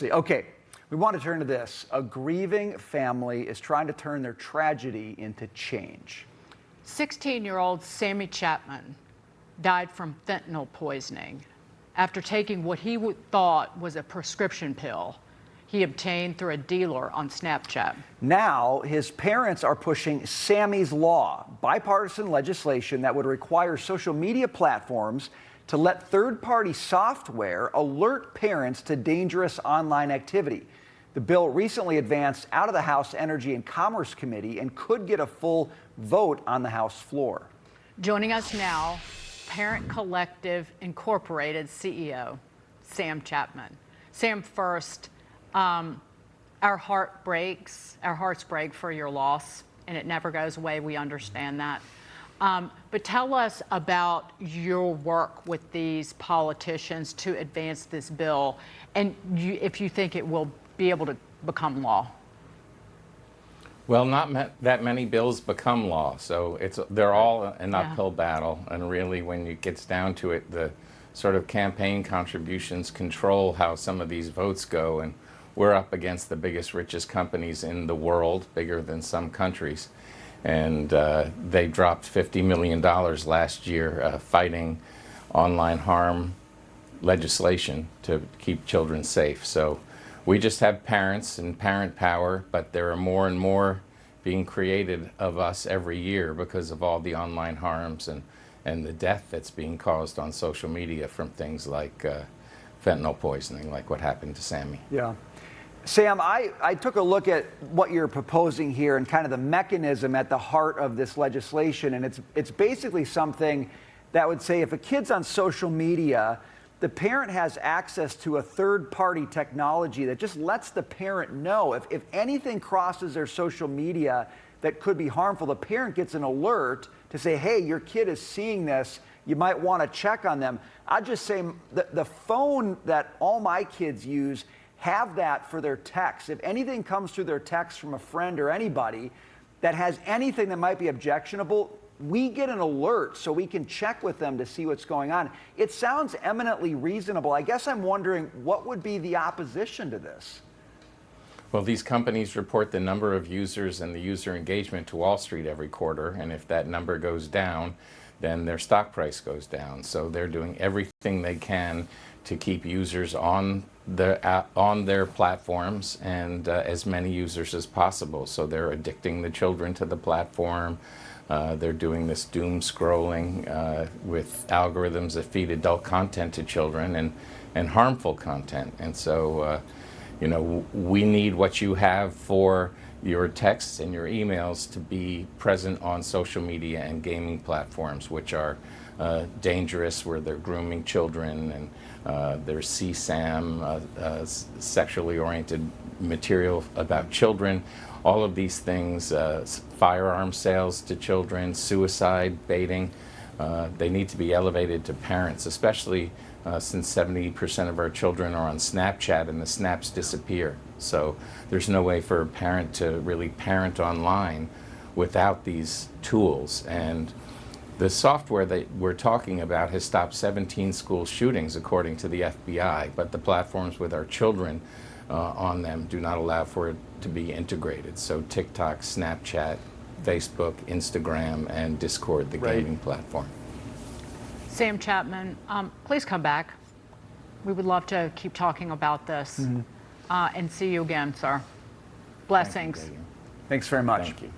Okay, we want to turn to this. A grieving family is trying to turn their tragedy into change. 16-year-old Sammy Chapman died from fentanyl poisoning after taking what he thought was a prescription pill he obtained through a dealer on Snapchat. Now, his parents are pushing Sammy's Law, bipartisan legislation that would require social media platforms to let third-party software alert parents to dangerous online activity. The bill recently advanced out of the House Energy and Commerce Committee and could get a full vote on the House floor. Joining us now, Parent Collective Incorporated CEO, Sam Chapman. Sam, first, our hearts break for your loss, and it never goes away. We understand that. But tell us about your work with these politicians to advance this bill, and if you think it will be able to become law. Well, not that many bills become law, so they're all an uphill battle. And really, when it gets down to it, the sort of campaign contributions control how some of these votes go. And we're up against the biggest, richest companies in the world, bigger than some countries. And they dropped $50 million last year fighting online harm legislation to keep children safe. So we just have parents and parent power, but there are more and more being created of us every year because of all the online harms and the death that's being caused on social media from things like fentanyl poisoning, like what happened to Sammy. Yeah. Sam, I took a look at what you're proposing here and kind of the mechanism at the heart of this legislation, and it's basically something that would say if a kid's on social media, the parent has access to a third-party technology that just lets the parent know if anything crosses their social media that could be harmful, the parent gets an alert to say, hey, your kid is seeing this, you might want to check on them. I'd just say the phone that all my kids use have that for their texts. If anything comes through their text from a friend or anybody that has anything that might be objectionable, we get an alert so we can check with them to see what's going on. It sounds eminently reasonable. I guess I'm wondering what would be the opposition to this? Well, these companies report the number of users and the user engagement to Wall Street every quarter, and if that number goes down, then their stock price goes down. So they're doing everything they can to keep users on their platforms and as many users as possible. So they're addicting the children to the platform. They're doing this doom scrolling with algorithms that feed adult content to children and harmful content. And so, we need what you have for your texts and your emails to be present on social media and gaming platforms, which are dangerous, where they're grooming children, and there's CSAM, sexually oriented material about children. All of these things, firearm sales to children, suicide baiting, they need to be elevated to parents, especially since 70% of our children are on Snapchat and the snaps disappear. So there's no way for a parent to really parent online without these tools. And the software that we're talking about has stopped 17 school shootings, according to the FBI, but the platforms with our children on them do not allow for it to be integrated. So TikTok, Snapchat, Facebook, Instagram, and Discord, the gaming platform. Sam Chapman, please come back. We would love to keep talking about this and see you again, sir. Blessings. Thank you. Thanks very much. Thank you.